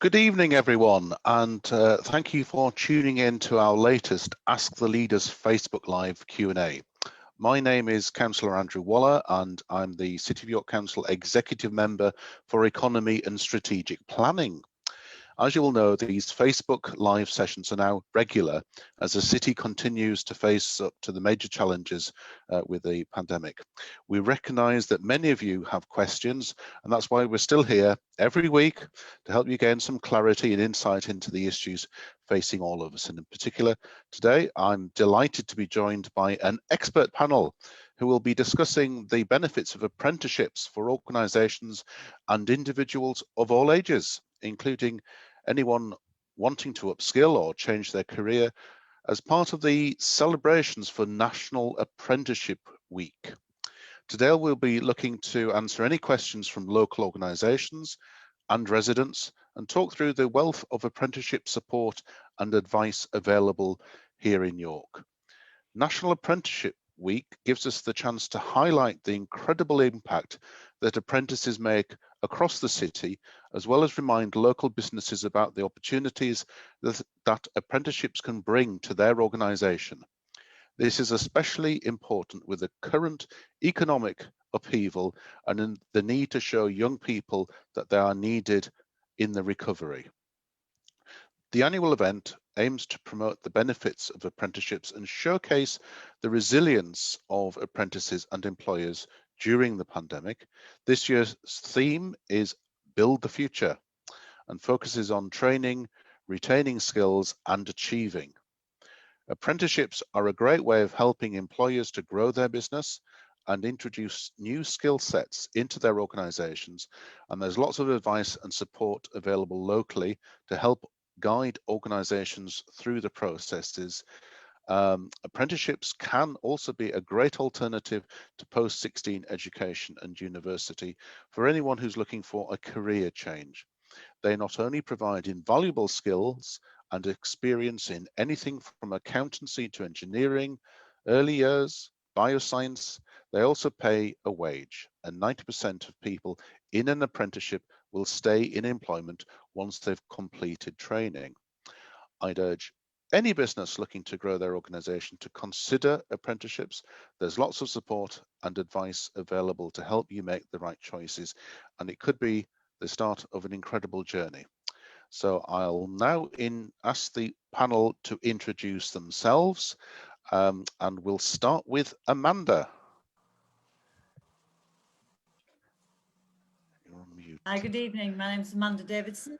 Good evening, everyone, and thank you for tuning in to our latest Ask the Leaders Facebook Live Q&A. My name is Councillor Andrew Waller, and I'm the City of York Council Executive Member for Economy and Strategic Planning. As you all know, these Facebook Live sessions are now regular as the city continues to face up to the major challenges with the pandemic. We recognise that many of you have questions, and that's why we're still here every week to help you gain some clarity and insight into the issues facing all of us. And in particular, today, I'm delighted to be joined by an expert panel who will be discussing the benefits of apprenticeships for organisations and individuals of all ages, including anyone wanting to upskill or change their career as part of the celebrations for National Apprenticeship Week. Today we'll be looking to answer any questions from local organisations and residents and talk through the wealth of apprenticeship support and advice available here in York. National Apprenticeship Week gives us the chance to highlight the incredible impact that apprentices make across the city, as well as remind local businesses about the opportunities that apprenticeships can bring to their organisation. This is especially important with the current economic upheaval and in the need to show young people that they are needed in the recovery. The annual event aims to promote the benefits of apprenticeships and showcase the resilience of apprentices and employers during the pandemic. This year's theme is Build the Future and focuses on training, retaining skills and achieving. Apprenticeships are a great way of helping employers to grow their business and introduce new skill sets into their organisations, and there's lots of advice and support available locally to help guide organisations through the processes. Apprenticeships can also be a great alternative to post-16 education and university for anyone who's looking for a career change. They not only provide invaluable skills and experience in anything from accountancy to engineering, early years, bioscience, they also pay a wage, and 90% of people in an apprenticeship will stay in employment once they've completed training. I'd urge any business looking to grow their organisation to consider apprenticeships. There's lots of support and advice available to help you make the right choices, and it could be the start of an incredible journey. So I'll now ask the panel to introduce themselves, and we'll start with Amanda. You're on mute. Hi, good evening. My name is Amanda Davidson.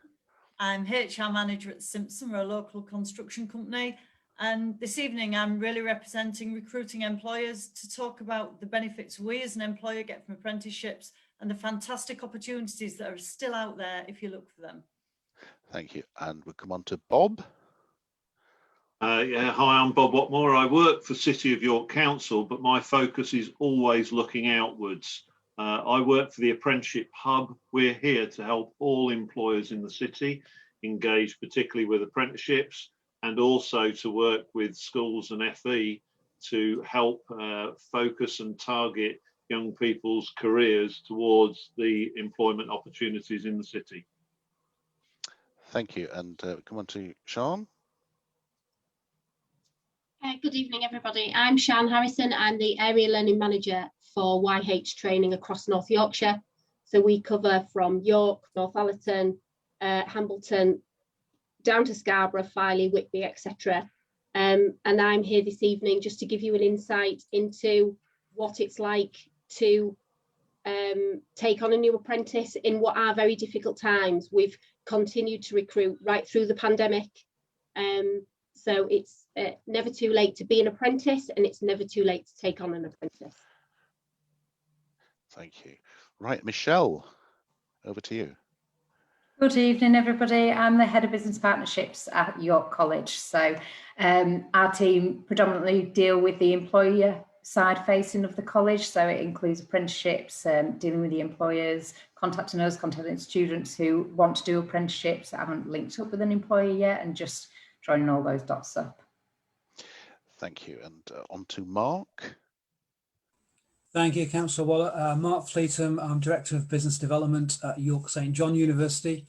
I'm HR manager at Simpsons. We're a local construction company. And this evening, I'm really representing recruiting employers to talk about the benefits we as an employer get from apprenticeships and the fantastic opportunities that are still out there if you look for them. Thank you. And we'll come on to Bob. Yeah, hi, I'm Bob Watmore. I work for City of York Council, but my focus is always looking outwards. I work for the Apprenticeship Hub. We're here to help all employers in the city engage particularly with apprenticeships, and also to work with schools and FE to help focus and target young people's careers towards the employment opportunities in the city. Thank you. And come on to Sian. Good evening, everybody. I'm Sian Harrison. I'm the Area Learning Manager for YH Training across North Yorkshire. So we cover from York, Northallerton, Hambleton, down to Scarborough, Filey, Whitby, etc. And I'm here this evening just to give you an insight into what it's like to take on a new apprentice in what are very difficult times. We've continued to recruit right through the pandemic. So it's never too late to be an apprentice, and it's never too late to take on an apprentice. Thank you. Right, Michelle, over to you. Good evening, everybody. I'm the Head of Business Partnerships at York College. So our team predominantly deal with the employer side facing of the college. So it includes apprenticeships, dealing with the employers, contacting us, contacting students who want to do apprenticeships that haven't linked up with an employer yet, and just joining all those dots up. Thank you. And on to Marc. Thank you, Councillor Waller. Marc Fleetham, I'm Director of Business Development at York St John University.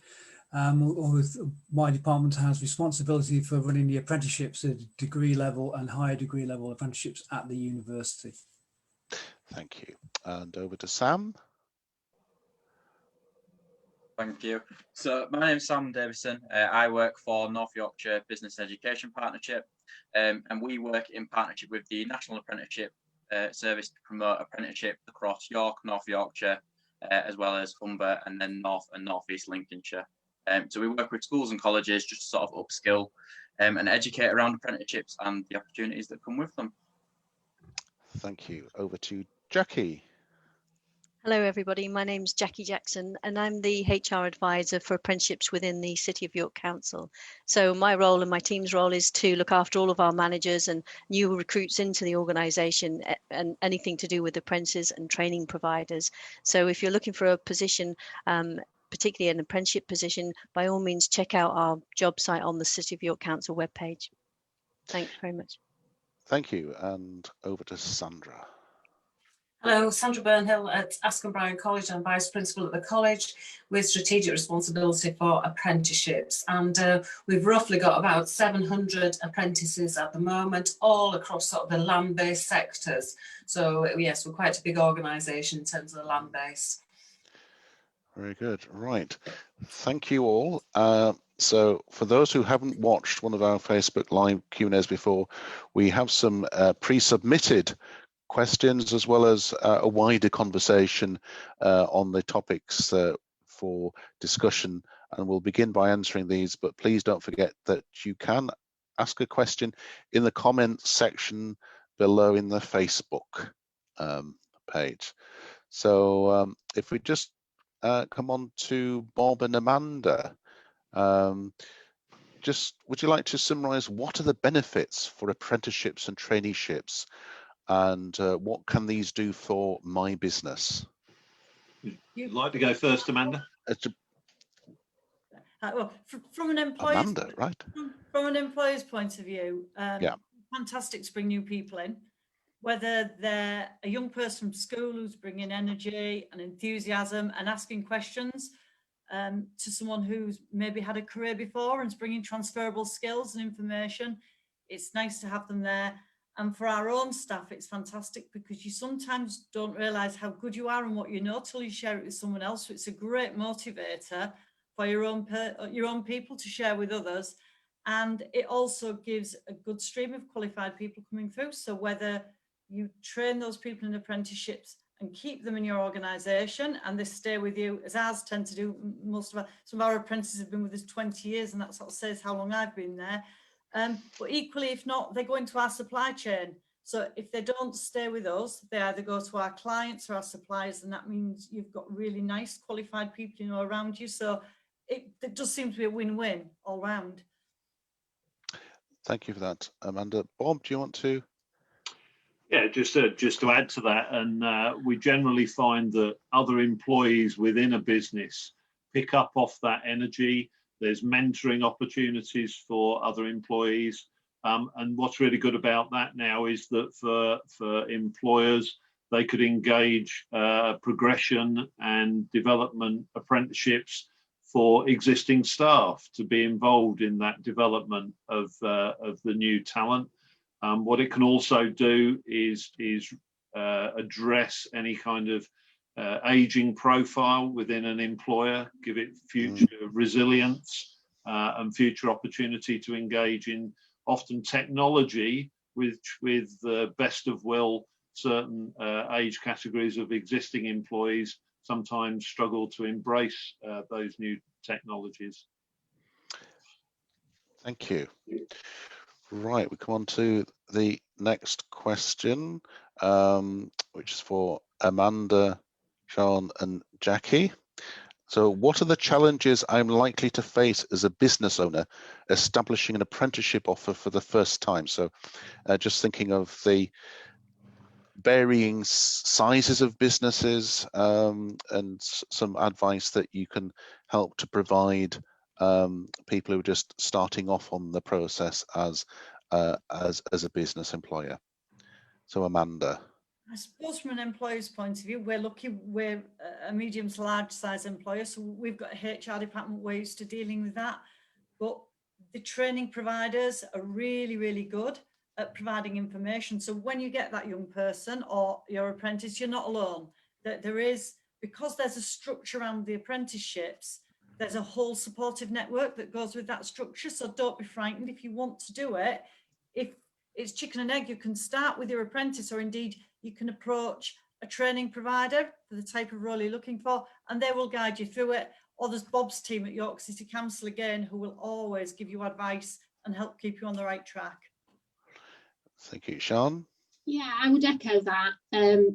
With my department has responsibility for running the apprenticeships at degree level and higher degree level apprenticeships at the university. Thank you. And over to Sam. Thank you. So my name's Sam Davison. I work for North Yorkshire Business Education Partnership, and we work in partnership with the National Apprenticeship Service to promote apprenticeship across York, North Yorkshire, as well as Humber and then North and North East Lincolnshire. So we work with schools and colleges just to sort of upskill and educate around apprenticeships and the opportunities that come with them. Thank you. Over to Jackie. Hello everybody, my name's Jackie Jackson and I'm the HR advisor for apprenticeships within the City of York Council. So my role and my team's role is to look after all of our managers and new recruits into the organisation and anything to do with apprentices and training providers. So if you're looking for a position, particularly an apprenticeship position, by all means check out our job site on the City of York Council webpage. Thanks very much. Thank you. And over to Sandra. Hello, Sandra Burnhill at Askham Bryan College. I'm Vice Principal at the college with strategic responsibility for apprenticeships. And we've roughly got about 700 apprentices at the moment, all across sort of the land-based sectors. So yes, we're quite a big organisation in terms of the land base. Very good. Right. Thank you all. So for those who haven't watched one of our Facebook Live Q&As before, we have some pre-submitted questions as well as a wider conversation on the topics for discussion, and we'll begin by answering these, but please don't forget that you can ask a question in the comments section below in the Facebook page. So if we just come on to Bob and Amanda, just would you like to summarize what are the benefits for apprenticeships and traineeships, and what can these do for my business? You'd like to go first, Amanda? Well, from an employer's Amanda, right? From an employer's point of view, yeah, fantastic to bring new people in, whether they're a young person from school who's bringing energy and enthusiasm and asking questions, to someone who's maybe had a career before and is bringing transferable skills and information. It's nice to have them there. And for our own staff, it's fantastic because you sometimes don't realise how good you are and what you know till you share it with someone else. So it's a great motivator for your own people to share with others. And it also gives a good stream of qualified people coming through. So whether you train those people in apprenticeships and keep them in your organisation and they stay with you, as ours tend to do, some of our apprentices have been with us 20 years, and that sort of says how long I've been there. But equally, if not, they go into our supply chain. So if they don't stay with us, they either go to our clients or our suppliers, and that means you've got really nice qualified people, around you. So it does seem to be a win-win all round. Thank you for that, Amanda. Bob, do you want to? Yeah, just to add to that, and we generally find that other employees within a business pick up off that energy. There's mentoring opportunities for other employees. And what's really good about that now is that for employers, they could engage progression and development apprenticeships for existing staff to be involved in that development of the new talent. What it can also do is address any kind of aging profile within an employer, give it future resilience and future opportunity to engage in often technology, which with the best of will, certain age categories of existing employees sometimes struggle to embrace those new technologies. Thank you. Right, we come on to the next question, which is for Amanda, Sean and Jackie. So what are the challenges I'm likely to face as a business owner establishing an apprenticeship offer for the first time? So just thinking of the varying sizes of businesses and some advice that you can help to provide people who are just starting off on the process as a business employer. So Amanda. I suppose from an employer's point of view, we're lucky we're a medium to large size employer, so we've got a HR department, we're used to dealing with that. But the training providers are really, really good at providing information. So when you get that young person or your apprentice, you're not alone. There is, because there's a structure around the apprenticeships, there's a whole supportive network that goes with that structure. So don't be frightened if you want to do it. If it's chicken and egg, you can start with your apprentice, or indeed you can approach a training provider for the type of role you're looking for, and they will guide you through it. Or there's Bob's team at York City Council again, who will always give you advice and help keep you on the right track. Thank you, Sian. Yeah, I would echo that.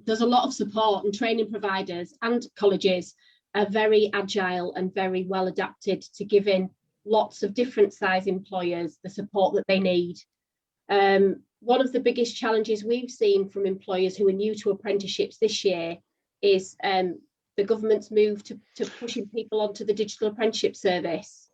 There's a lot of support, and training providers and colleges are very agile and very well adapted to giving lots of different size employers the support that they need. One of the biggest challenges we've seen from employers who are new to apprenticeships this year is the government's move to pushing people onto the digital apprenticeship service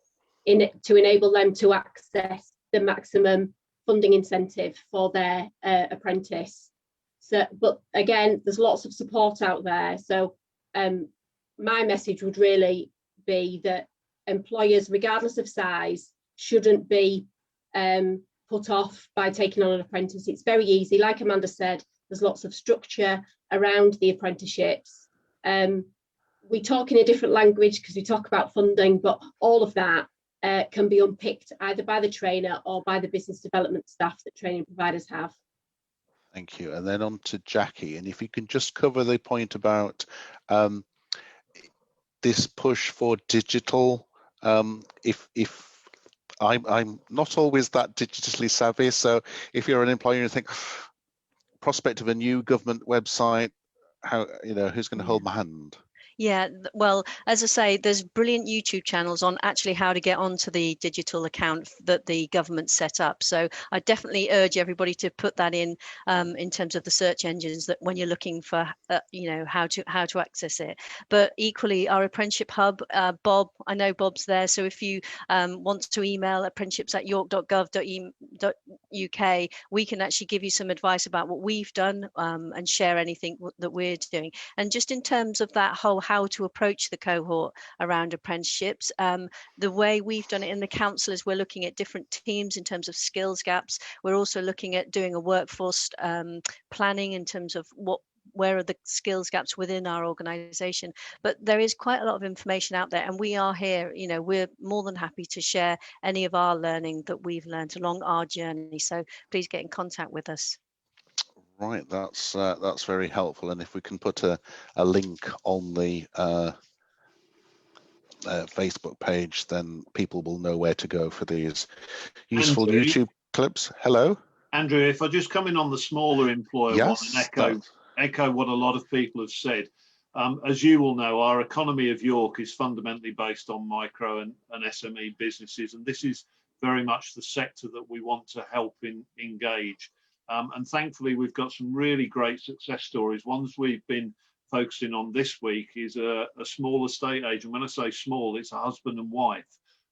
to enable them to access the maximum funding incentive for their apprentice. So, but again, there's lots of support out there. So my message would really be that employers, regardless of size, shouldn't be put off by taking on an apprentice. It's very easy. Like Amanda said, there's lots of structure around the apprenticeships. We talk in a different language because we talk about funding, but all of that can be unpicked either by the trainer or by the business development staff that training providers have. Thank you. And then on to Jackie. And if you can just cover the point about this push for digital, if I'm not always that digitally savvy, so if you're an employer and you think prospect of a new government website, how, you know, who's going to hold my hand? Yeah, well, as I say, there's brilliant YouTube channels on actually how to get onto the digital account that the government set up. So I definitely urge everybody to put that in terms of the search engines, that when you're looking for, you know, how to access it. But equally, our apprenticeship hub, Bob, I know Bob's there. So if you want to email apprenticeships@york.gov.uk, we can actually give you some advice about what we've done and share anything that we're doing. And just in terms of that whole how to approach the cohort around apprenticeships, the way we've done it in the council is we're looking at different teams in terms of skills gaps. We're also looking at doing a workforce planning in terms of where are the skills gaps within our organisation. But there is quite a lot of information out there, and we are here, you know, we're more than happy to share any of our learning that we've learned along our journey. So please get in contact with us. Right, that's very helpful. And if we can put a link on the Facebook page, then people will know where to go for these useful Andrew, YouTube clips. Hello, Andrew. If I just come in on the smaller employer yes, one and echo what a lot of people have said. As you will know, our economy of York is fundamentally based on micro and SME businesses, and this is very much the sector that we want to help engage. And thankfully, we've got some really great success stories. Ones we've been focusing on this week is a small estate agent. When I say small, it's a husband and wife,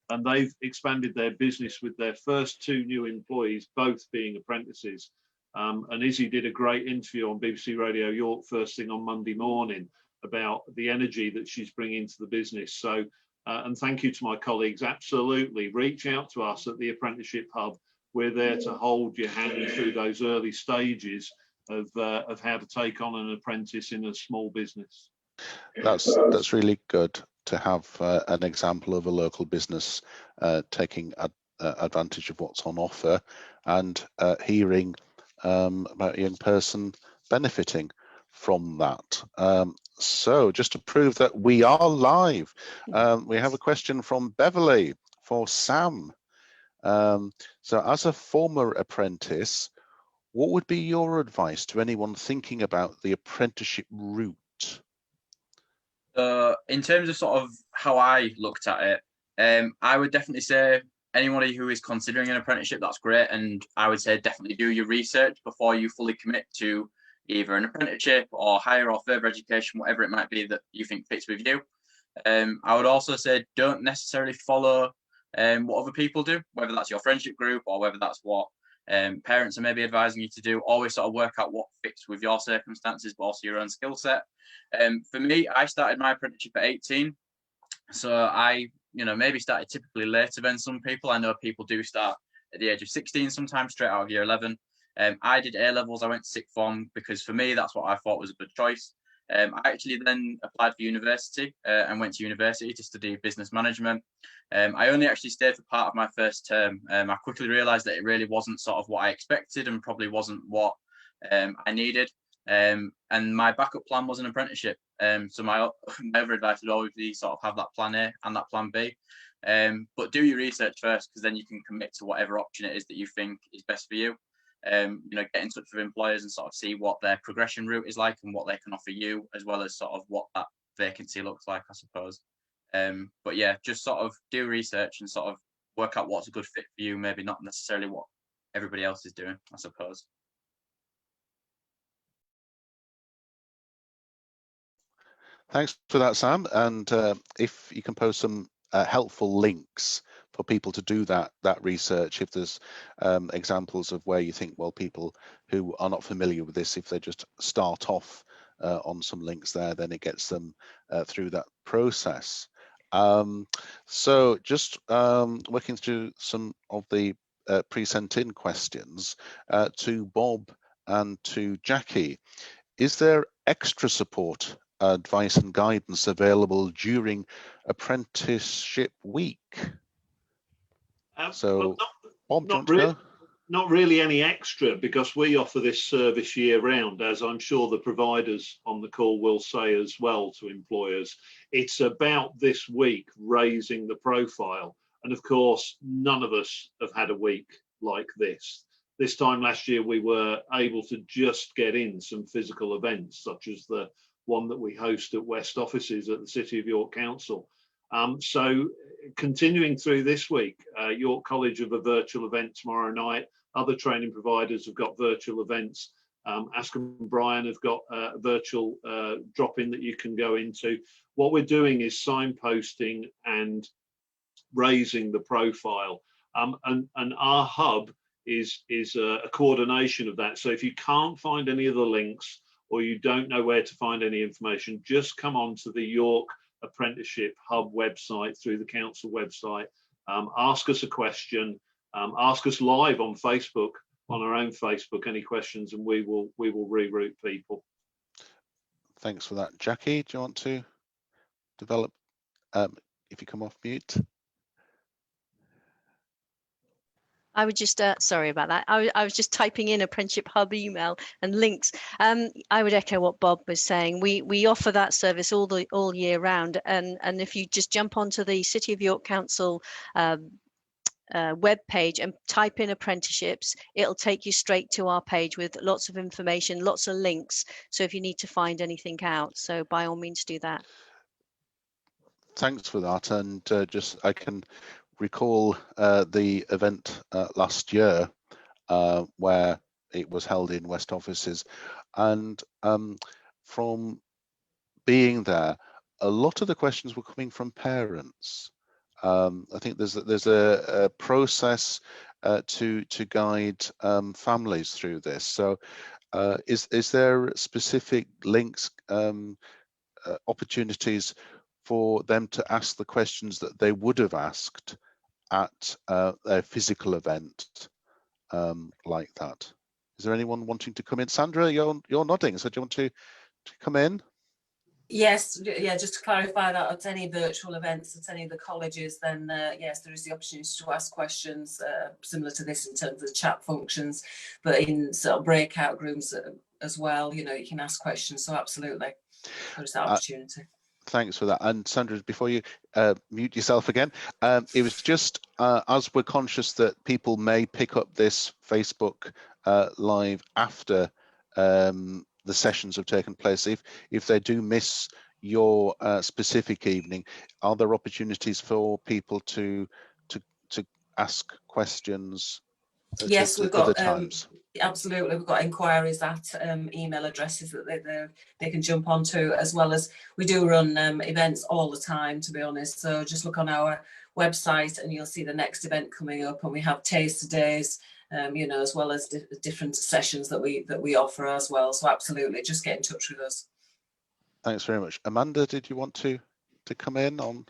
and they've expanded their business with their first 2 new employees, both being apprentices. And Izzy did a great interview on BBC Radio York first thing on Monday morning about the energy that she's bringing to the business. So, and thank you to my colleagues. Absolutely, reach out to us at the Apprenticeship Hub. We're there to hold your hand through those early stages of how to take on an apprentice in a small business. that's really good to have an example of a local business taking advantage of what's on offer, and hearing about a young person benefiting from that. So just to prove that we are live, we have a question from Beverly for Sam. So as a former apprentice, what would be your advice to anyone thinking about the apprenticeship route? In terms of sort of how I looked at it, I would definitely say anybody who is considering an apprenticeship, that's great. And I would say definitely do your research before you fully commit to either an apprenticeship or higher or further education, whatever it might be that you think fits with you. I would also say don't necessarily follow what other people do, whether that's your friendship group or whether that's what parents are maybe advising you to do. Always sort of work out what fits with your circumstances, but also your own skill set. For me, I started my apprenticeship at 18. So I, maybe started typically later than some people. I know people do start at the age of 16, sometimes straight out of year 11. I did A-levels, I went to sixth form because for me, that's what I thought was a good choice. I actually then applied for university and went to university to study business management. I only actually stayed for part of my first term. I quickly realised that it really wasn't sort of what I expected and probably wasn't what I needed. And my backup plan was an apprenticeship. So my other advice would always be sort of have that plan A and that plan B. But do your research first, because then you can commit to whatever option it is that you think is best for you. Get in touch with employers and sort of see what their progression route is like and what they can offer you, as well as sort of what that vacancy looks like, I suppose. But yeah, just sort of do research and sort of work out what's a good fit for you, maybe not necessarily what everybody else is doing, I suppose. Thanks for that, Sam. And if you can post some helpful links for people to do that research, if there's examples of where you think, well, people who are not familiar with this, if they just start off on some links there, then it gets them through that process. So just working through some of the pre-sent in questions to Bob and to Jackie. Is there extra support, advice and guidance available during apprenticeship week? So, Bob, not really any extra, because we offer this service year round, as I'm sure the providers on the call will say as well to employers. It's about this week raising the profile. And of course, none of us have had a week like this. This time last year, we were able to just get in some physical events, such as the one that we host at West offices at the City of York Council. So continuing through this week, York College have a virtual event tomorrow night. Other training providers have got virtual events. Askham and Bryan have got a virtual drop-in that you can go into. What we're doing is signposting and raising the profile. And our hub is a coordination of that. So if you can't find any of the links, or you don't know where to find any information, just come on to the York Apprenticeship Hub website through the council website. Ask us a question, ask us live on Facebook, on our own Facebook, any questions, and we will reroute people. Thanks for that. Jackie, do you want to develop, if you come off mute? I would just, sorry about that. I was just typing in Apprenticeship Hub email and links. I would echo what Bob was saying. We offer that service all year round. And if you just jump onto the City of York Council web page and type in apprenticeships, it'll take you straight to our page with lots of information, lots of links. So if you need to find anything out, so by all means do that. Thanks for that. And just I can recall the event last year where it was held in West offices, and from being there, a lot of the questions were coming from parents. I think there's a process to guide families through this. So is there specific links, opportunities for them to ask the questions that they would have asked at a physical event like that? Is there anyone wanting to come in? Sandra, you're nodding, so do you want to come in? Yes, yeah, just to clarify that at any virtual events at any of the colleges, then yes, there is the opportunity to ask questions similar to this in terms of the chat functions, but in sort of breakout rooms as well, you can ask questions. So absolutely, there's that opportunity. Thanks for that. And Sandra, before you mute yourself again, it was just as we're conscious that people may pick up this Facebook live after the sessions have taken place. If they do miss your specific evening, are there opportunities for people to ask questions? Yes, we've got times? Absolutely, we've got inquiries at email addresses that they can jump onto, as well as we do run events all the time, to be honest. So just look on our website and you'll see the next event coming up, and we have taster days you know, as well as different sessions that we offer as well. So absolutely, just get in touch with us. Thanks very much. Amanda, did you want to come in on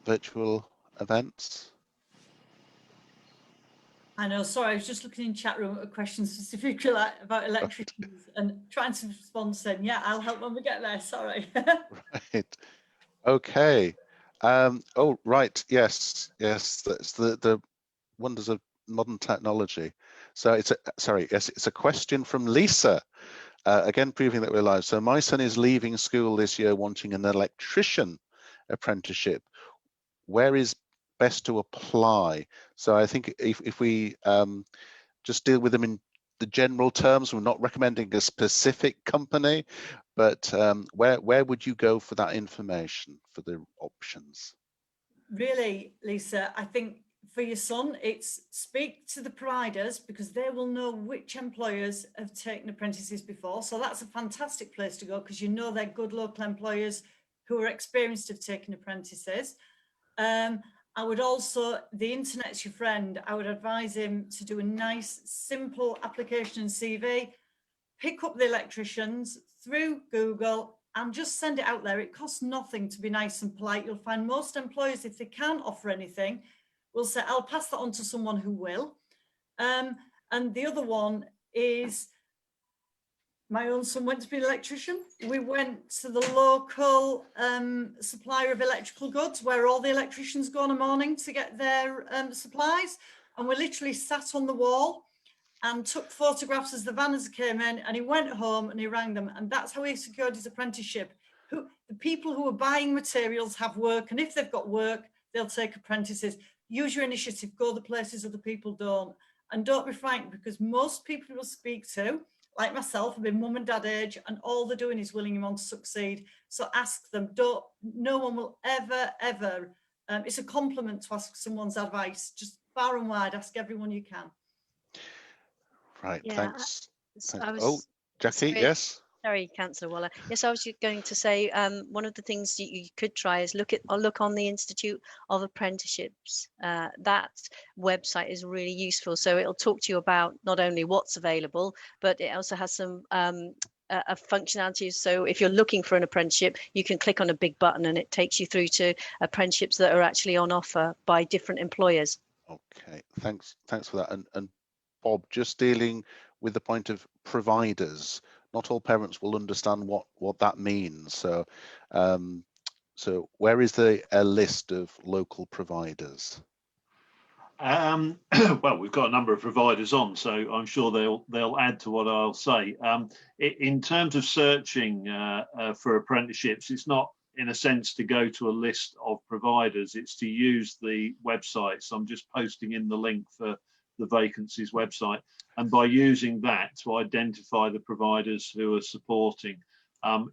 virtual events? I know, sorry, I was just looking in chat room at a question specifically about electricians and trying to respond, saying, yeah, I'll help when we get there, sorry. Right. Okay. Oh, right. Yes. That's the wonders of modern technology. So it's a question from Lisa. Again, proving that we're live. So my son is leaving school this year wanting an electrician apprenticeship. Where is best to apply? So I think if we just deal with them in the general terms, we're not recommending a specific company, but where would you go for that information, for the options? Really, Lisa, I think for your son, it's speak to the providers, because they will know which employers have taken apprentices before. So that's a fantastic place to go, because you know they're good local employers who are experienced of taking apprentices. I would also, the internet's your friend, I would advise him to do a nice, simple application and CV, pick up the electricians through Google and just send it out there. It costs nothing to be nice and polite. You'll find most employers, if they can't offer anything, will say, I'll pass that on to someone who will. And the other one is, my own son went to be an electrician. We went to the local supplier of electrical goods, where all the electricians go in the morning to get their supplies. And we literally sat on the wall and took photographs as the vanners came in, and he went home and he rang them. And that's how he secured his apprenticeship. The people who are buying materials have work, and if they've got work, they'll take apprentices. Use your initiative, go the places other people don't. And don't be frightened, because most people you'll speak to, like myself, have been mum and dad age, and all they're doing is willing him on to succeed. So ask them. No one will ever, it's a compliment to ask someone's advice. Just far and wide, ask everyone you can. Right, Yeah, thanks. Oh, Jackie, sorry. yes? Sorry, Councillor Waller. Yes, I was going to say one of the things you could try is look on the Institute of Apprenticeships. That website is really useful. So it'll talk to you about not only what's available, but it also has some functionalities. So if you're looking for an apprenticeship, you can click on a big button and it takes you through to apprenticeships that are actually on offer by different employers. Okay, thanks for that. And Bob, just dealing with the point of providers, not all parents will understand what that means. So, so where is a list of local providers? Well, we've got a number of providers on, so I'm sure they'll add to what I'll say. In terms of searching for apprenticeships, it's not, in a sense, to go to a list of providers. It's to use the website. So I'm just posting in the link for the vacancies website, and by using that to identify the providers who are supporting.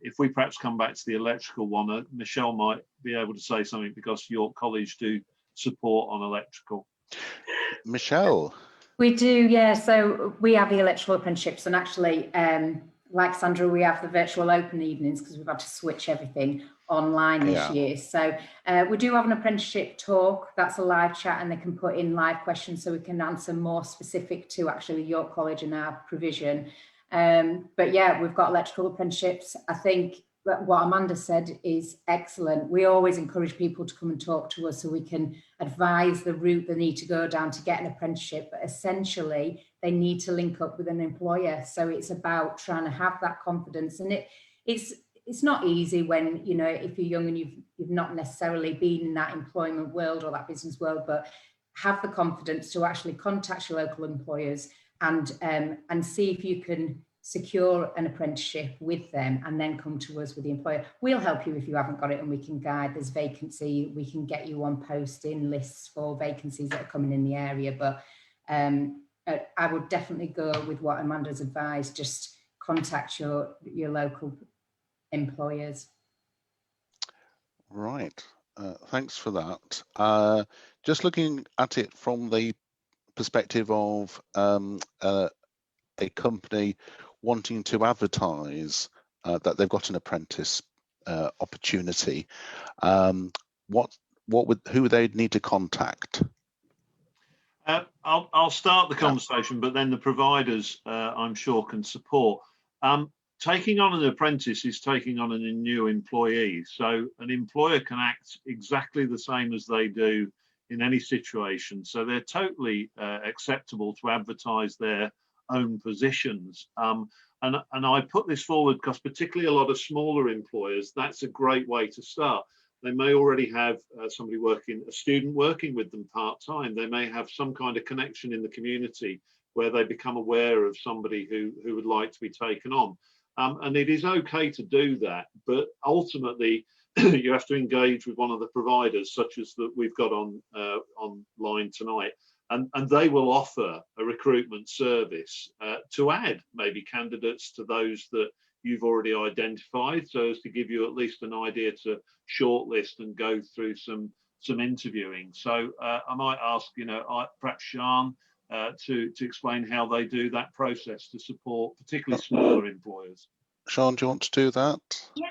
If we perhaps come back to the electrical one, Michelle might be able to say something, because York College do support on electrical. Michelle? We do, yeah. So we have the electrical apprenticeships, and actually, like Sandra, we have the virtual open evenings because we've had to switch everything online this year. So we do have an apprenticeship talk. That's a live chat, and they can put in live questions so we can answer more specific to actually York College and our provision. But yeah, we've got electrical apprenticeships. I think that what Amanda said is excellent. We always encourage people to come and talk to us so we can advise the route they need to go down to get an apprenticeship. But essentially, they need to link up with an employer. So it's about trying to have that confidence. And it's not easy when, you know, if you're young and you've not necessarily been in that employment world or that business world, but have the confidence to actually contact your local employers and see if you can secure an apprenticeship with them and then come to us with the employer. We'll help you if you haven't got it, and we can guide. There's vacancy, we can get you on posting lists for vacancies that are coming in the area. But I would definitely go with what Amanda's advised. Just contact your local employers. Right, thanks for that. Just looking at it from the perspective of a company wanting to advertise that they've got an apprentice opportunity, who would they need to contact? I'll start the conversation, but then the providers, I'm sure, can support. Taking on an apprentice is taking on a new employee. So an employer can act exactly the same as they do in any situation. So they're totally acceptable to advertise their own positions. And I put this forward because particularly a lot of smaller employers, that's a great way to start. They may already have somebody a student working with them part-time. They may have some kind of connection in the community where they become aware of somebody who would like to be taken on. And it is okay to do that, but ultimately you have to engage with one of the providers, such as that we've got online tonight, and they will offer a recruitment service to add maybe candidates to those that you've already identified, so as to give you at least an idea to shortlist and go through some interviewing. So I might ask, perhaps Sian to explain how they do that process to support particularly smaller employers. Sian, do you want to do that? Yeah.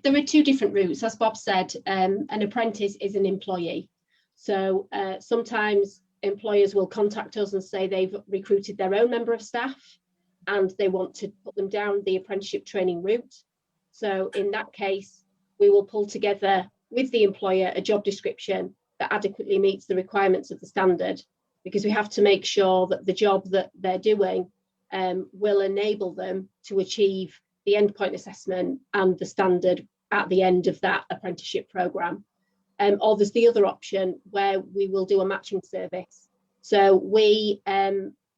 There are two different routes. As Bob said, an apprentice is an employee. So sometimes employers will contact us and say they've recruited their own member of staff and they want to put them down the apprenticeship training route. So in that case, we will pull together with the employer a job description that adequately meets the requirements of the standard, because we have to make sure that the job that they're doing will enable them to achieve the endpoint assessment and the standard at the end of that apprenticeship programme. Or there's the other option where we will do a matching service. So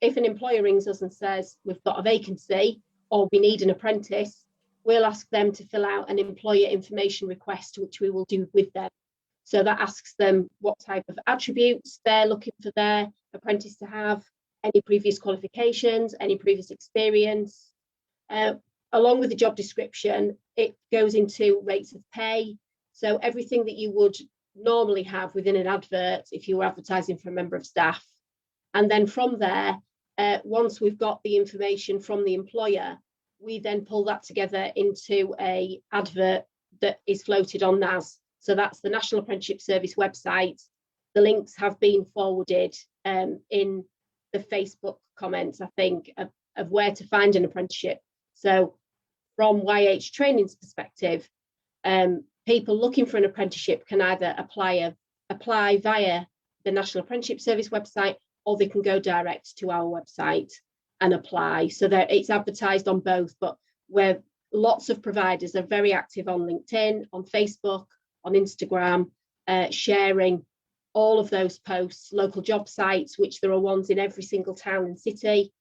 if an employer rings us and says we've got a vacancy or we need an apprentice, we'll ask them to fill out an employer information request, which we will do with them. So that asks them what type of attributes they're looking for their apprentice to have, any previous qualifications, any previous experience. Along with the job description, it goes into rates of pay. So everything that you would normally have within an advert if you were advertising for a member of staff. And then from there, once we've got the information from the employer, we then pull that together into an advert that is floated on NAS. So that's the National Apprenticeship Service website. The links have been forwarded in the Facebook comments, I think, of where to find an apprenticeship. So from YH Training's perspective, people looking for an apprenticeship can either apply via the National Apprenticeship Service website, or they can go direct to our website and apply. So it's advertised on both, but where lots of providers are very active on LinkedIn, on Facebook, on Instagram, sharing all of those posts, local job sites, which there are ones in every single town and city.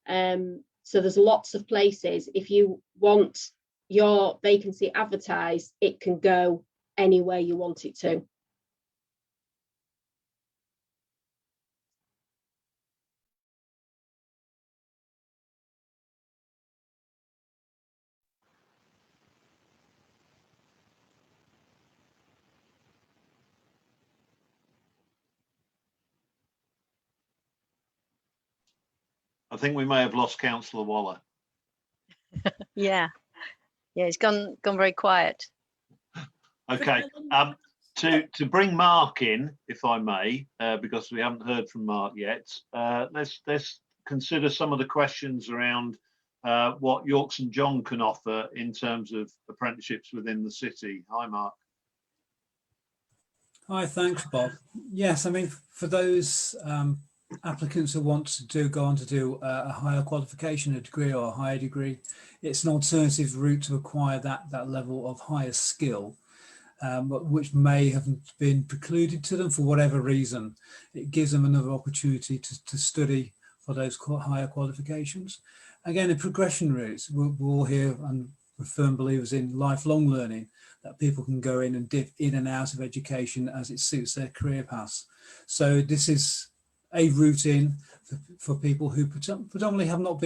So there's lots of places. If you want your vacancy advertised, it can go anywhere you want it to. I think we may have lost Councillor Waller. Yeah, it's gone very quiet. Okay, to bring Marc in, if I may, because we haven't heard from Marc yet. Let's consider some of the questions around what York St John can offer in terms of apprenticeships within the city. Hi, Marc. Hi, thanks, Bob. Yes, I mean, for those applicants who want to go on to do a higher qualification, a degree or a higher degree, it's an alternative route to acquire that level of higher skill, but which may have been precluded to them for whatever reason. It gives them another opportunity to study for those higher qualifications. Again, in progression routes, we're all here and we're firm believers in lifelong learning, that people can go in and dip in and out of education as it suits their career paths. So this is a route in for people who predominantly have not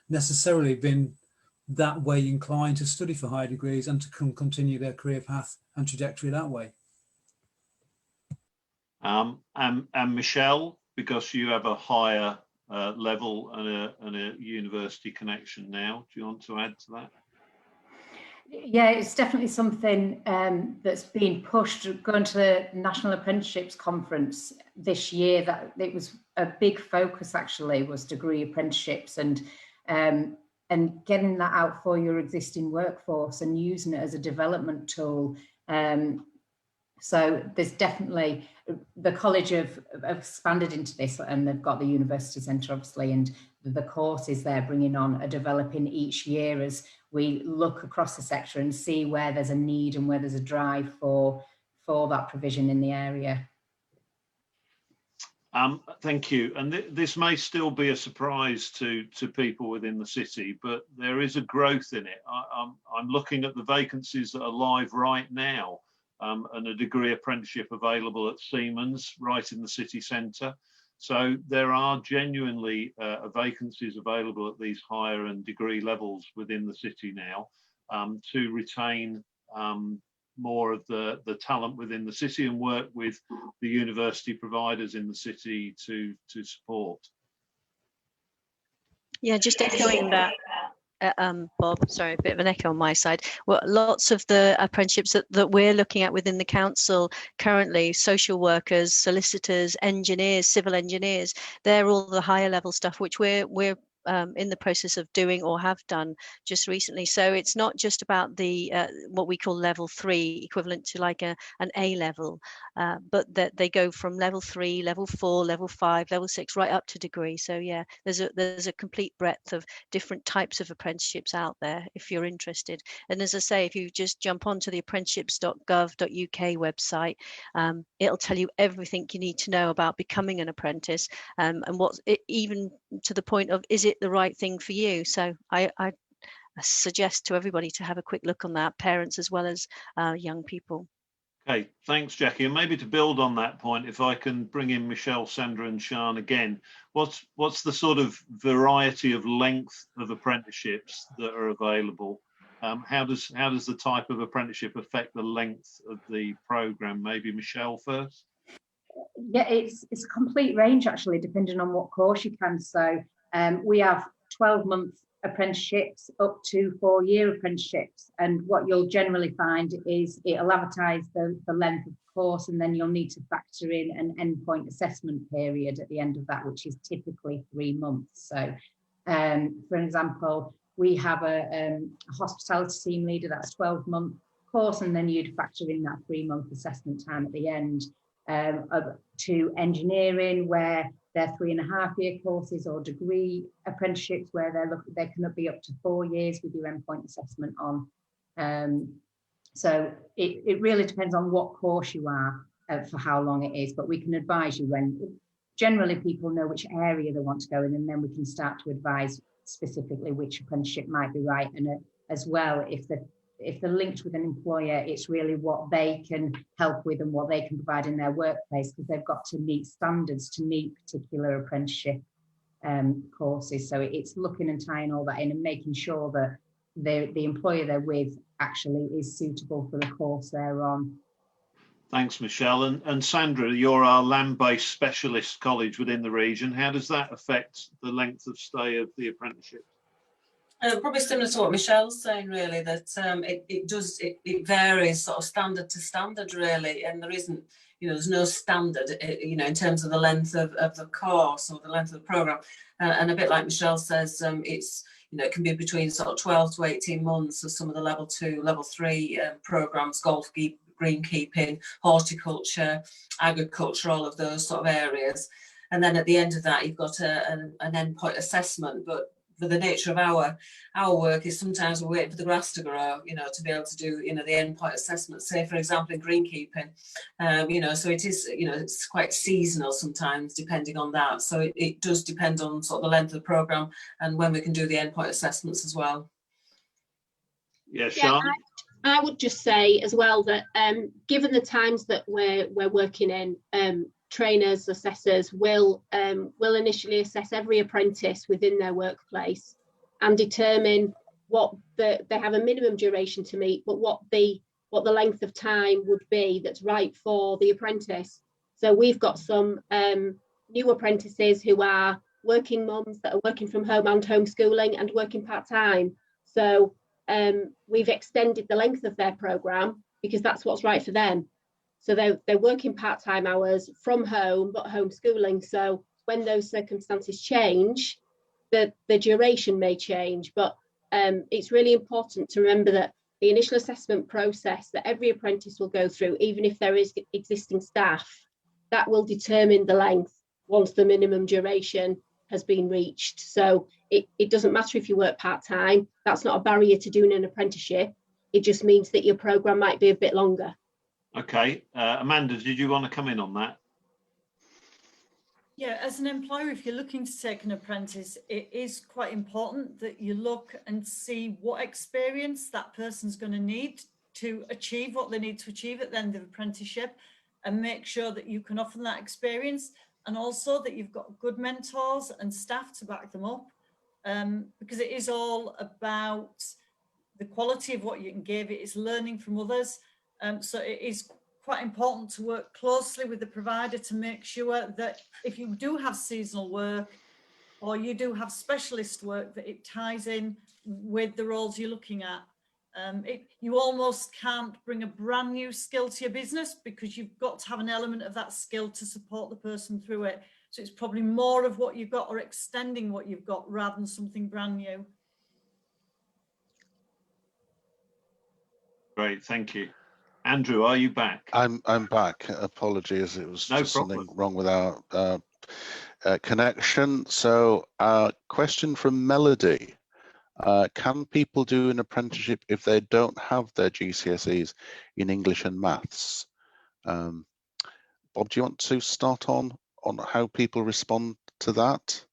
necessarily been that way inclined to study for higher degrees and to continue their career path and trajectory that way. And Michelle, because you have a higher level and a university connection now, do you want to add to that? Yeah, it's definitely something that's being pushed. Going to the National Apprenticeships conference this year, that it was a big focus actually, was degree apprenticeships and getting that out for your existing workforce and using it as a development tool. So there's definitely, the college have expanded into this, and they've got the university centre obviously, and the courses they're bringing on are developing each year as we look across the sector and see where there's a need and where there's a drive for that provision in the area. Thank you. And this may still be a surprise to people within the city, but there is a growth in it. I'm looking at the vacancies that are live right now, and a degree apprenticeship available at Siemens, right in the city centre. So there are genuinely vacancies available at these higher and degree levels within the city now, to retain more of the talent within the city and work with the university providers in the city to support. Yeah, just echoing that, Bob, sorry, a bit of an echo on my side. Well, lots of the apprenticeships that we're looking at within the council currently, social workers, solicitors, engineers, civil engineers, they're all the higher level stuff, which we're in the process of doing or have done just recently. So it's not just about the what we call level 3, equivalent to like an A level, but that they go from level 3, level 4, level 5, level 6, right up to degree. So yeah, there's a complete breadth of different types of apprenticeships out there if you're interested. And as I say, if you just jump onto the apprenticeships.gov.uk website, it'll tell you everything you need to know about becoming an apprentice, and what's it, even to the point of, is it the right thing for you? So I suggest to everybody to have a quick look on that, parents as well as young people. Okay, thanks, Jackie. And maybe to build on that point, if I can bring in Michelle, Sandra and Sian again, what's the sort of variety of length of apprenticeships that are available? How does the type of apprenticeship affect the length of the programme? Maybe Michelle first. Yeah, it's a complete range actually, depending on what course you can. So we have 12-month apprenticeships up to 4-year apprenticeships, and what you'll generally find is it'll advertise the length of the course, and then you'll need to factor in an endpoint assessment period at the end of that, which is typically 3 months. So for example, we have a hospitality team leader, that's 12-month course, and then you'd factor in that 3-month assessment time at the end. To engineering, where they're 3.5-year courses, or degree apprenticeships where they can be up to 4 years with your endpoint assessment on. So it really depends on what course you are for how long it is, but we can advise you when. Generally people know which area they want to go in, and then we can start to advise specifically which apprenticeship might be right. And as well, if they're linked with an employer, it's really what they can help with and what they can provide in their workplace, because they've got to meet standards to meet particular apprenticeship courses. So it's looking and tying all that in and making sure that the employer they're with actually is suitable for the course they're on. Thanks, Michelle. And Sandra, you're our land-based specialist college within the region. How does that affect the length of stay of the apprenticeship? Probably similar to what Michelle's saying, really, that it varies sort of standard to standard, really, and there isn't, there's no standard, in terms of the length of the course or the length of the programme. And a bit like Michelle says, it's, it can be between sort of 12 to 18 months of some of the level 2, level 3 programmes, golf, greenkeeping, horticulture, agriculture, all of those sort of areas. And then at the end of that, you've got an endpoint assessment. But for the nature of our work is sometimes we're waiting for the grass to grow, to be able to do, the endpoint assessment, say, for example, in greenkeeping, so it is, it's quite seasonal sometimes depending on that. So it does depend on sort of the length of the programme and when we can do the endpoint assessments as well. Yeah, Sian? I would just say as well that given the times that we're working in, trainers, assessors will initially assess every apprentice within their workplace and determine what they have a minimum duration to meet, but what the length of time would be that's right for the apprentice. So we've got some new apprentices who are working mums that are working from home and homeschooling and working part-time. So we've extended the length of their programme because that's what's right for them. So they're working part-time hours from home, but homeschooling. So when those circumstances change, the duration may change. But it's really important to remember that the initial assessment process that every apprentice will go through, even if there is existing staff, that will determine the length once the minimum duration has been reached. So it doesn't matter if you work part-time. That's not a barrier to doing an apprenticeship. It just means that your programme might be a bit longer. Okay, Amanda, did you want to come in on that? Yeah, as an employer, if you're looking to take an apprentice, it is quite important that you look and see what experience that person's going to need to achieve what they need to achieve at the end of apprenticeship, and make sure that you can offer that experience, and also that you've got good mentors and staff to back them up, because it is all about the quality of what you can give. It is learning from others. So it is quite important to work closely with the provider to make sure that if you do have seasonal work or you do have specialist work, that it ties in with the roles you're looking at. You almost can't bring a brand new skill to your business, because you've got to have an element of that skill to support the person through it. So it's probably more of what you've got or extending what you've got rather than something brand new. Great, thank you. Andrew, are you back? I'm back. Apologies, it was No just problem. something wrong with our connection. So, question from Melody: can people do an apprenticeship if they don't have their GCSEs in English and maths? Bob, do you want to start on how people respond to that?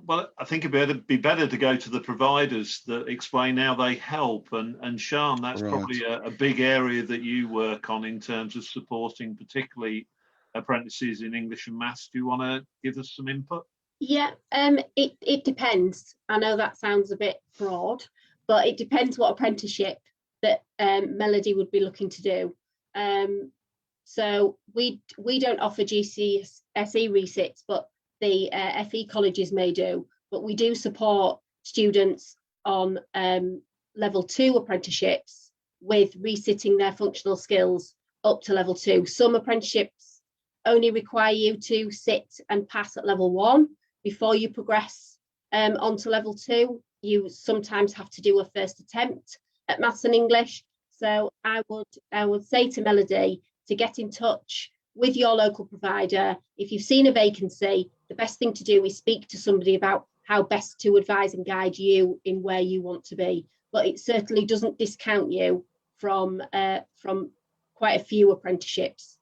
Well, I think it'd be better to go to the providers that explain how they help. And Sian, that's Right. probably a big area that you work on in terms of supporting particularly apprentices in English and maths. Do you want to give us some input? Yeah, it depends. I know that sounds a bit broad, but it depends what apprenticeship that Melody would be looking to do. So we don't offer GCSE resits, but the FE colleges may do. But we do support students on level 2 apprenticeships with resitting their functional skills up to level 2. Some apprenticeships only require you to sit and pass at level 1 before you progress onto level 2. You sometimes have to do a first attempt at maths and English. So I would say to Melody to get in touch with your local provider. If you've seen a vacancy, the best thing to do is speak to somebody about how best to advise and guide you in where you want to be. But it certainly doesn't discount you from quite a few apprenticeships.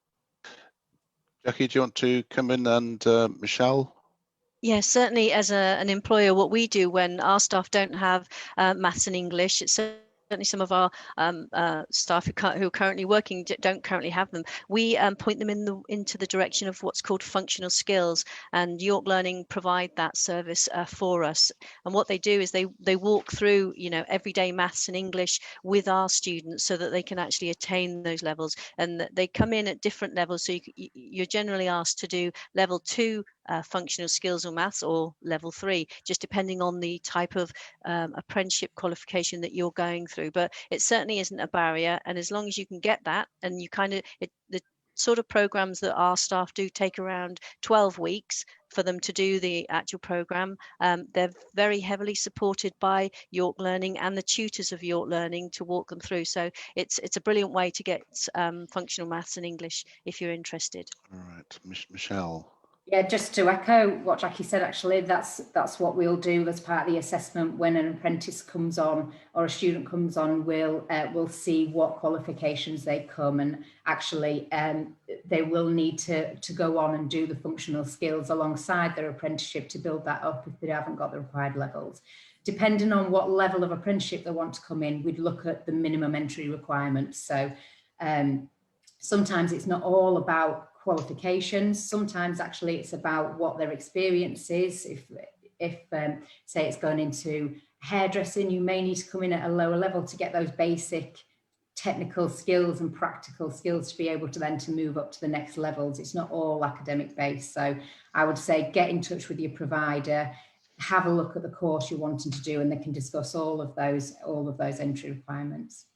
Jackie, do you want to come in, and Michelle? Yes, certainly as an employer, what we do when our staff don't have maths and English, it's certainly some of our staff who are currently working don't currently have them. We point them into the direction of what's called functional skills, and York Learning provide that service for us. And what they do is they walk through, everyday maths and English with our students so that they can actually attain those levels. And they come in at different levels. So you're generally asked to do level 2 functional skills or maths, or level 3, just depending on the type of apprenticeship qualification that you're going through. But it certainly isn't a barrier, and as long as you can get that, and you the sort of programs that our staff do take around 12 weeks for them to do the actual program. They're very heavily supported by York Learning and the tutors of York Learning to walk them through. So it's a brilliant way to get functional maths and English if you're interested. All right, Michelle. Yeah, just to echo what Jackie said, actually, that's what we'll do as part of the assessment. When an apprentice comes on or a student comes on, we'll see what qualifications they come, and actually they will need to go on and do the functional skills alongside their apprenticeship to build that up if they haven't got the required levels. Depending on what level of apprenticeship they want to come in, we'd look at the minimum entry requirements. So sometimes it's not all about qualifications. Sometimes actually it's about what their experience is. If say it's going into hairdressing, you may need to come in at a lower level to get those basic technical skills and practical skills to be able to then to move up to the next levels. It's not all academic based. So I would say get in touch with your provider, have a look at the course you're wanting to do, and they can discuss all of those entry requirements.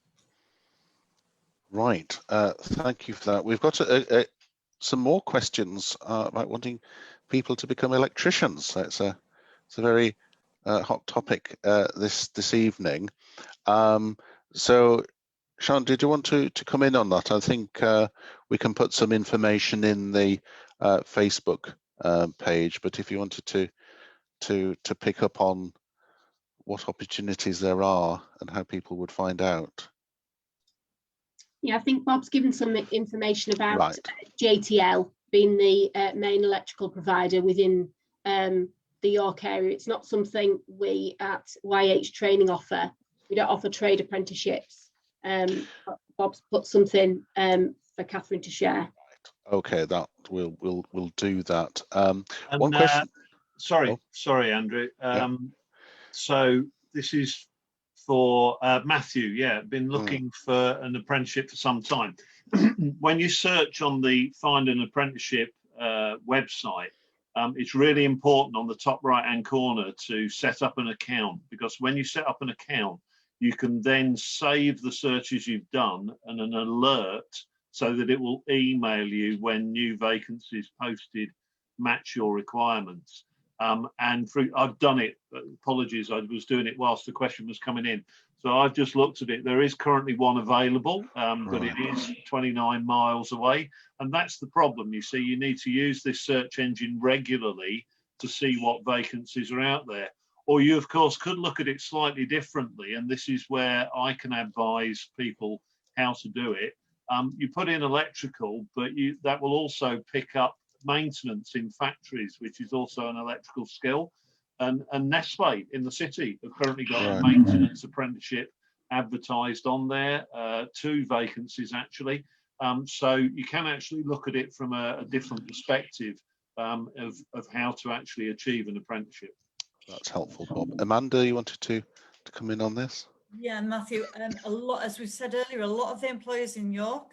Right, thank you for that. We've got some more questions about wanting people to become electricians. So it's a very hot topic this evening. So, Sian, did you want to come in on that? I think we can put some information in the Facebook page, but if you wanted to pick up on what opportunities there are and how people would find out. Yeah, I think Bob's given some information about Right. JTL being the main electrical provider within the York area. It's not something we at YH Training offer. We don't offer trade apprenticeships. Bob's put something for Catherine to share. Okay, that we'll do that. And, one question. Sorry, Andrew. So this is for Matthew. Yeah, been looking for an apprenticeship for some time. When you search on the Find an Apprenticeship website, it's really important on the top right-hand corner to set up an account, because when you set up an account, you can then save the searches you've done and an alert so that it will email you when new vacancies posted match your requirements. I've done it, apologies, I was doing it whilst the question was coming in. So I've just looked at it. There is currently one available, but it is 29 miles away. And that's the problem. You see, you need to use this search engine regularly to see what vacancies are out there. Or you, of course, could look at it slightly differently. And this is where I can advise people how to do it. You put in electrical, but that will also pick up maintenance in factories, which is also an electrical skill. And Nestle in the city have currently got a maintenance apprenticeship advertised on there, 2 vacancies actually. So you can actually look at it from a different perspective of how to actually achieve an apprenticeship. That's helpful, Bob. Amanda, you wanted to come in on this? Yeah, Matthew, a lot, as we said earlier, a lot of the employers in York,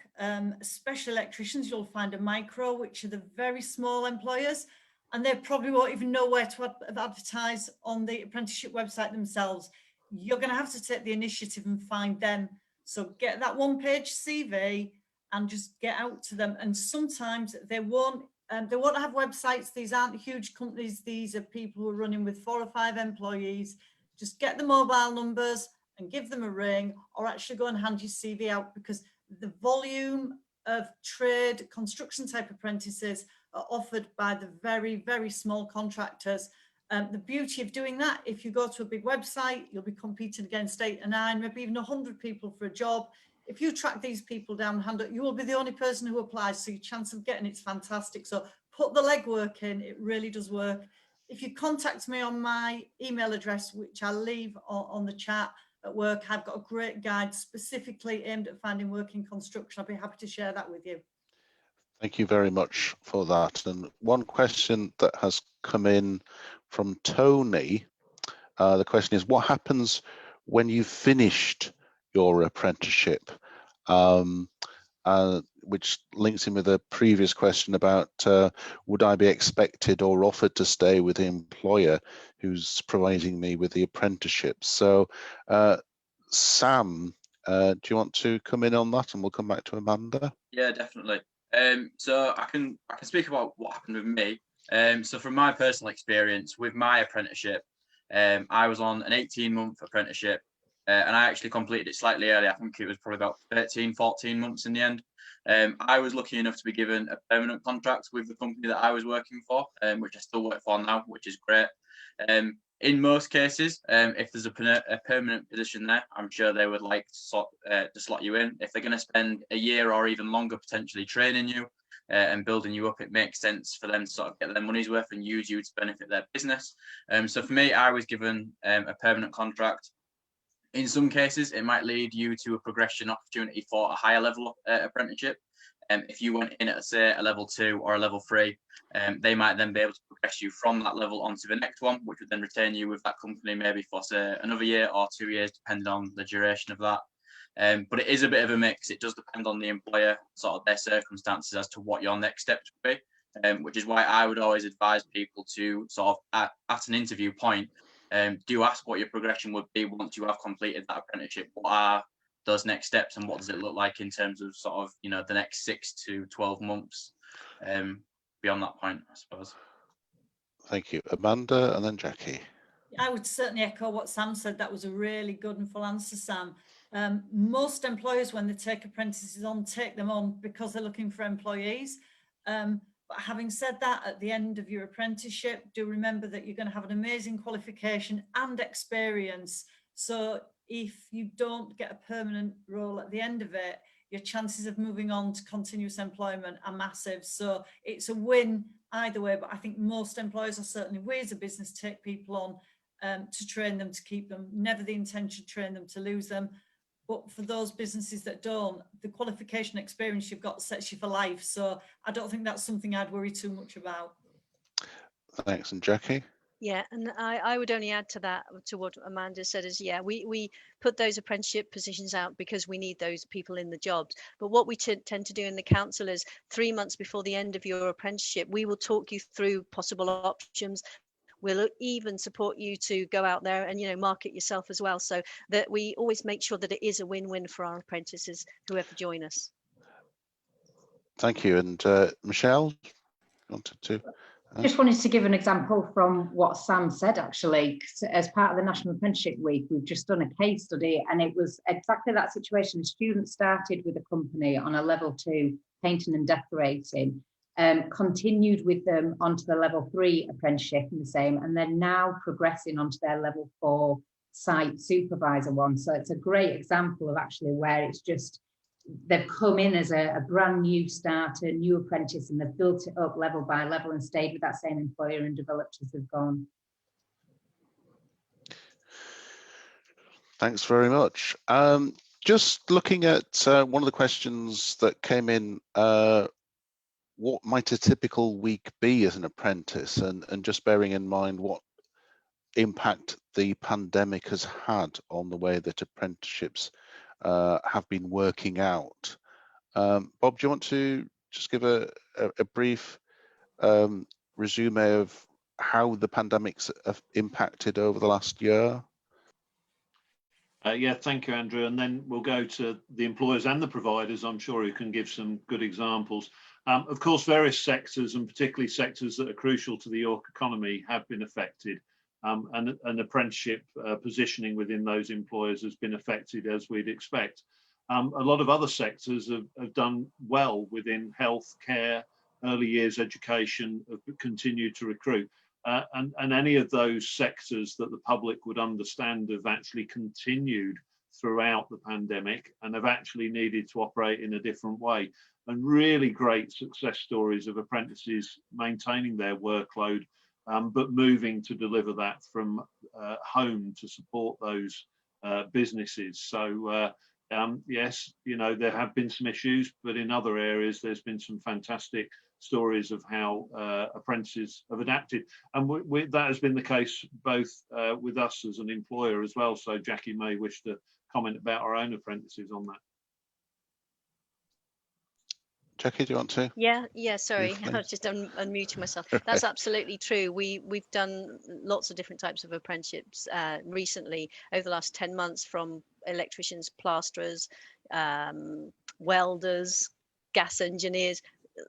especially electricians, you'll find a micro, which are the very small employers, and they probably won't even know where to advertise on the apprenticeship website themselves. You're going to have to take the initiative and find them. So get that one-page CV and just get out to them. And sometimes they won't have websites. These aren't huge companies. These are people who are running with 4 or 5 employees. Just get the mobile numbers and give them a ring, or actually go and hand your CV out, because the volume of trade construction type apprentices are offered by the very, very small contractors. The beauty of doing that, if you go to a big website, you'll be competing against 8 or 9, maybe even 100 people for a job. If you track these people down, you will be the only person who applies, so your chance of getting it's fantastic. So put the legwork in, it really does work. If you contact me on my email address, which I'll leave on the chat at work, I've got a great guide specifically aimed at finding work in construction. I'll be happy to share that with you. Thank you very much for that. And one question that has come in from Tony, the question is, what happens when you've finished your apprenticeship? Which links in with a previous question about would I be expected or offered to stay with the employer who's providing me with the apprenticeship? So Sam, do you want to come in on that, and we'll come back to Amanda? Yeah, definitely. So I can speak about what happened with me. So from my personal experience with my apprenticeship, I was on an 18-month apprenticeship, and I actually completed it slightly early. I think it was probably about 14 months in the end. I was lucky enough to be given a permanent contract with the company that I was working for, which I still work for now, which is great. In most cases, if there's a permanent position there, I'm sure they would like to slot you in. If they're going to spend a year or even longer potentially training you and building you up, it makes sense for them to sort of get their money's worth and use you to benefit their business. So for me, I was given a permanent contract. In some cases, it might lead you to a progression opportunity for a higher level apprenticeship. If you went in at, say, a level 2 or a level 3, they might then be able to progress you from that level onto the next one, which would then retain you with that company maybe for, say, another year or 2 years, depending on the duration of that. But it is a bit of a mix. It does depend on the employer, sort of their circumstances as to what your next steps would be. which is why I would always advise people to sort of at an interview point, do ask what your progression would be once you have completed that apprenticeship. What are those next steps, and what does it look like in terms of sort of, you know, the next 6 to 12 months beyond that point, I suppose. Thank you. Amanda and then Jackie. I would certainly echo what Sam said. That was a really good and full answer, Sam. Most employers, when they take apprentices on, take them on because they're looking for employees. But having said that, at the end of your apprenticeship, do remember that you're going to have an amazing qualification and experience. So if you don't get a permanent role at the end of it, your chances of moving on to continuous employment are massive. So it's a win either way, but I think most employers, or certainly we as a business, take people on to train them, to keep them. Never the intention to train them to lose them. But for those businesses that don't, the qualification experience you've got sets you for life. So I don't think that's something I'd worry too much about. Thanks. And Jackie? Yeah, and I would only add to that, to what Amanda said, is yeah, we put those apprenticeship positions out because we need those people in the jobs. But what we tend to do in the council is 3 months before the end of your apprenticeship, we will talk you through possible options. We'll even support you to go out there and, you know, market yourself as well, so that we always make sure that it is a win-win for our apprentices, whoever join us. Thank you. And Michelle, wanted to? Just wanted to give an example from what Sam said, actually. As part of the National Apprenticeship Week, we've just done a case study, and it was exactly that situation. A student started with a company on a level 2 painting and decorating, continued with them onto the level 3 apprenticeship in the same, and they're now progressing onto their level 4 site supervisor one. So it's a great example of actually where it's just, they've come in as a brand new starter, new apprentice, and they've built it up level by level and stayed with that same employer and developed as they've gone. Thanks very much. Just looking at one of the questions that came in, what might a typical week be as an apprentice, and just bearing in mind what impact the pandemic has had on the way that apprenticeships have been working out. Bob, do you want to just give a brief resume of how the pandemics have impacted over the last year? Yeah, thank you, Andrew. And then we'll go to the employers and the providers, I'm sure, who can give some good examples. Of course, various sectors, and particularly sectors that are crucial to the York economy, have been affected. And apprenticeship positioning within those employers has been affected, as we'd expect. A lot of other sectors have done well within health care, early years education, have continued to recruit. And any of those sectors that the public would understand have actually continued throughout the pandemic and have actually needed to operate in a different way. And really great success stories of apprentices maintaining their workload, but moving to deliver that from home to support those businesses. So yes, you know, there have been some issues, but in other areas there's been some fantastic stories of how apprentices have adapted, and that has been the case both with us as an employer as well. So Jackie may wish to comment about our own apprentices on that. Jackie, do you want to? Yeah, sorry, I was just unmuting myself. That's absolutely true. We've done lots of different types of apprenticeships recently over the last 10 months, from electricians, plasterers, welders, gas engineers,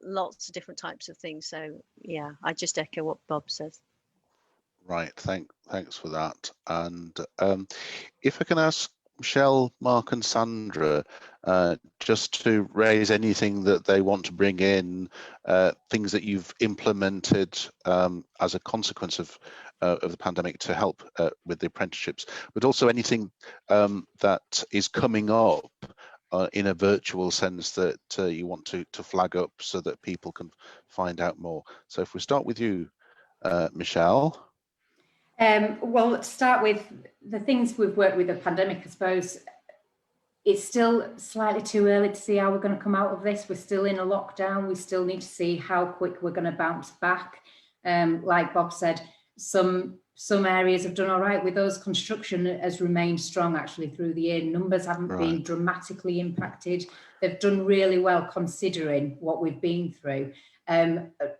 lots of different types of things. So yeah, I just echo what Bob says. Right, thanks for that. And if I can ask Michelle, Marc and Sandra just to raise anything that they want to bring in, things that you've implemented as a consequence of the pandemic to help with the apprenticeships, but also anything that is coming up in a virtual sense that you want to flag up so that people can find out more. So if we start with you, Michelle. Well, to start with, the things we've worked with the pandemic, I suppose, it's still slightly too early to see how we're going to come out of this. We're still in a lockdown. We still need to see how quick we're going to bounce back. Like Bob said, some some areas have done all right. With us, construction has remained strong actually through the year. Numbers haven't been dramatically impacted. They've done really well considering what we've been through.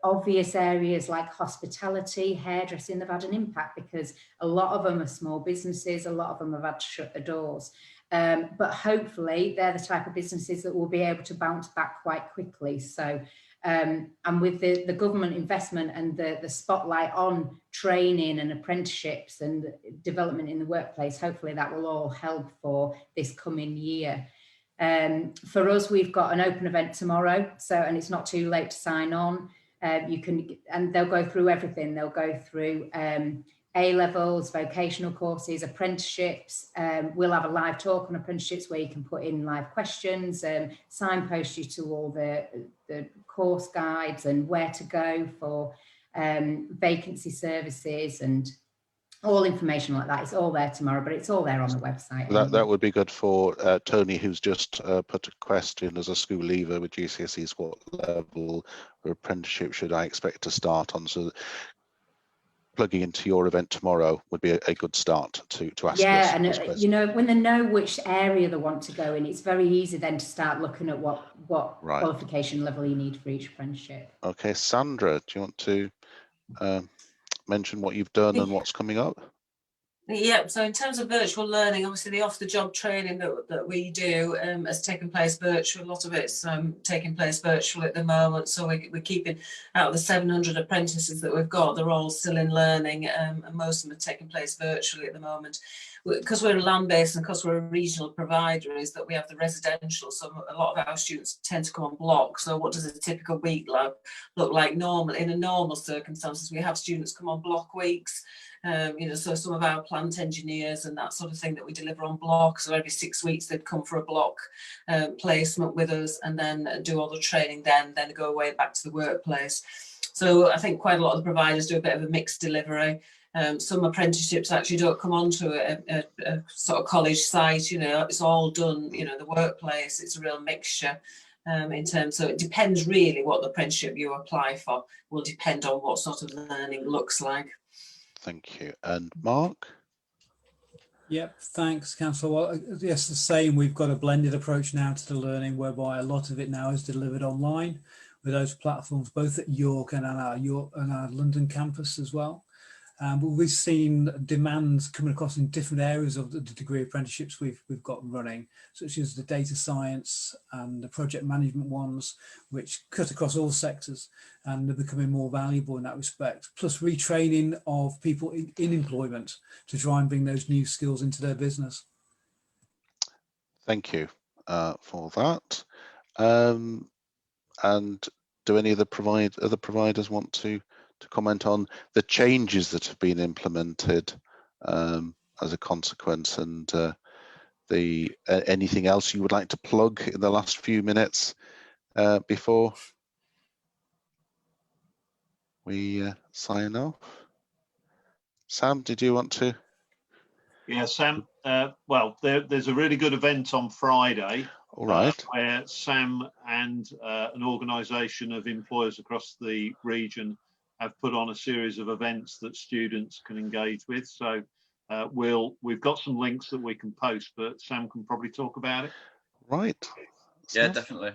Obvious areas like hospitality, hairdressing, they've had an impact because a lot of them are small businesses, a lot of them have had to shut their doors. But hopefully they're the type of businesses that will be able to bounce back quite quickly. So, and with the government investment and the spotlight on training and apprenticeships and development in the workplace, hopefully that will all help for this coming year. For us, we've got an open event tomorrow, and it's not too late to sign on. And they'll go through everything. They'll go through A-levels, vocational courses, apprenticeships. We'll have a live talk on apprenticeships where you can put in live questions, signpost you to all the course guides and where to go for vacancy services and all information like that. It's all there tomorrow, but it's all there on the website. That would be good for Tony, who's just put a question as a school leaver with GCSEs. What level of apprenticeship should I expect to start on? So plugging into your event tomorrow would be a good start to ask. Yeah, and you know, when they know which area they want to go in, it's very easy then to start looking at what qualification level you need for each apprenticeship. Okay, Sandra, do you want to mention what you've done and what's coming up? Yeah, so in terms of virtual learning, obviously the off-the-job training that we do has taken place virtual. A lot of it's taking place virtual at the moment. So we're keeping out of the 700 apprentices that we've got, they're all still in learning, and most of them are taking place virtually at the moment. Because we're a land-based and because we're a regional provider, is that we have the residential, so a lot of our students tend to come on block. So what does a typical week look like normal? In a normal circumstances, we have students come on block weeks. You know, so some of our plant engineers and that sort of thing that we deliver on block. So every 6 weeks they'd come for a block placement with us and then do all the training, then go away back to the workplace. So I think quite a lot of the providers do a bit of a mixed delivery. Some apprenticeships actually don't come onto a sort of college site, you know, it's all done, you know, the workplace, it's a real mixture in terms, so it depends really what the apprenticeship you apply for will depend on what sort of learning looks like. Thank you. And Marc? Yep, thanks, Councillor. Well, yes, the same. We've got a blended approach now to the learning, whereby a lot of it now is delivered online with those platforms, both at York and our London campus as well. But we've seen demands coming across in different areas of the degree apprenticeships we've got running, such as the data science and the project management ones, which cut across all sectors, and they're becoming more valuable in that respect. Plus retraining of people in employment to try and bring those new skills into their business. Thank you for that. And do any of the other providers want to comment on the changes that have been implemented as a consequence, and anything else you would like to plug in the last few minutes before we sign off? Sam, did you want to? Yeah, Sam, well, there's a really good event on Friday. All right. Where Sam and an organisation of employers across the region have put on a series of events that students can engage with. So we've got some links that we can post, but Sam can probably talk about it. Right. Yeah, definitely.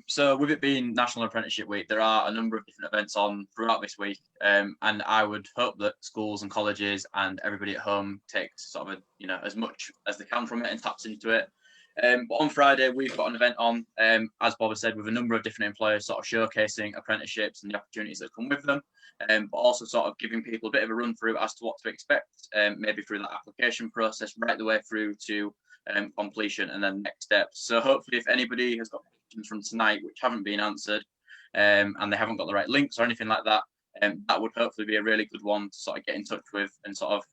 So with it being National Apprenticeship Week, there are a number of different events on throughout this week, and I would hope that schools and colleges and everybody at home takes sort of as much as they can from it and taps into it. But on Friday, we've got an event on, as Bob has said, with a number of different employers sort of showcasing apprenticeships and the opportunities that come with them, but also sort of giving people a bit of a run through as to what to expect, maybe through that application process right the way through to completion and then next steps. So hopefully if anybody has got questions from tonight which haven't been answered and they haven't got the right links or anything like that, that would hopefully be a really good one to sort of get in touch with and sort of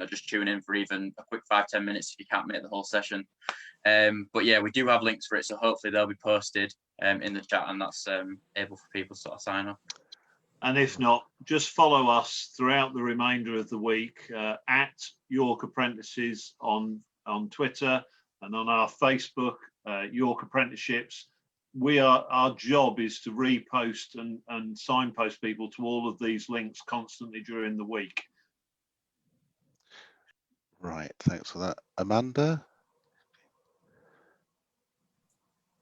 just tune in for even a quick 5-10 minutes if you can't make the whole session. But yeah, we do have links for it, so hopefully they'll be posted in the chat, and that's able for people to sort of sign up. And if not, just follow us throughout the remainder of the week at York Apprentices on Twitter and on our Facebook, York Apprenticeships. Our job is to repost and signpost people to all of these links constantly during the week. Right, thanks for that. Amanda?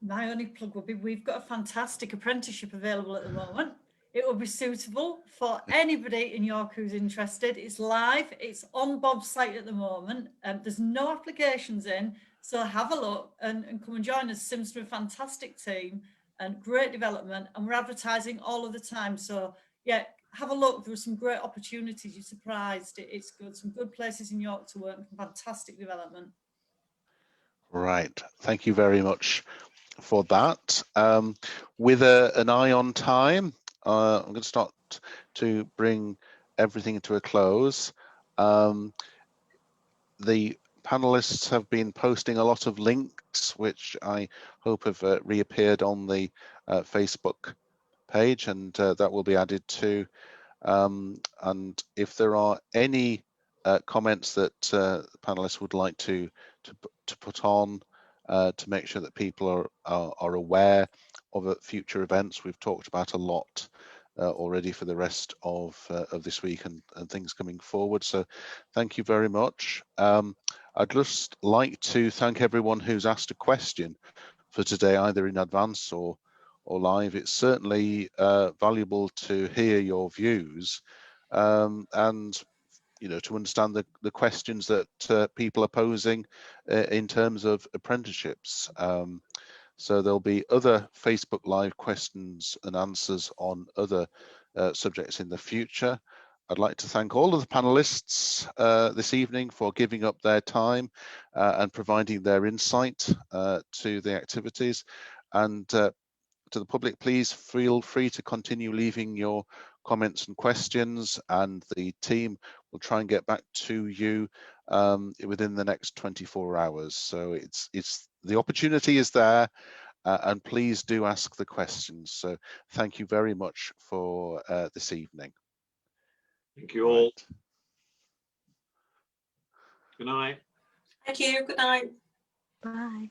My only plug would be we've got a fantastic apprenticeship available at the moment. It will be suitable for anybody in York who's interested. It's live, it's on Bob's site at the moment. There's no applications in, so have a look and come and join us. Sims are a fantastic team and great development, and we're advertising all of the time. So yeah, have a look. There are some great opportunities. You're surprised. It's good. Some good places in York to work and fantastic development. Right, thank you very much for that. With an eye on time, I'm going to start to bring everything to a close. The panelists have been posting a lot of links, which I hope have reappeared on the Facebook page, and that will be added to. And if there are any comments that the panelists would like to put on to make sure that people are aware of future events, we've talked about a lot already for the rest of this week and things coming forward. So thank you very much. I'd just like to thank everyone who's asked a question for today, either in advance or live. It's certainly valuable to hear your views and to understand the questions that people are posing in terms of apprenticeships. So there'll be other Facebook Live questions and answers on other subjects in the future. I'd like to thank all of the panelists this evening for giving up their time and providing their insight to the activities. And to the public, please feel free to continue leaving your comments and questions, and the team will try and get back to you within the next 24 hours. So it's the opportunity is there, and please do ask the questions. So thank you very much for this evening. Thank you all. Right. Good night. Thank you. Good night. Bye.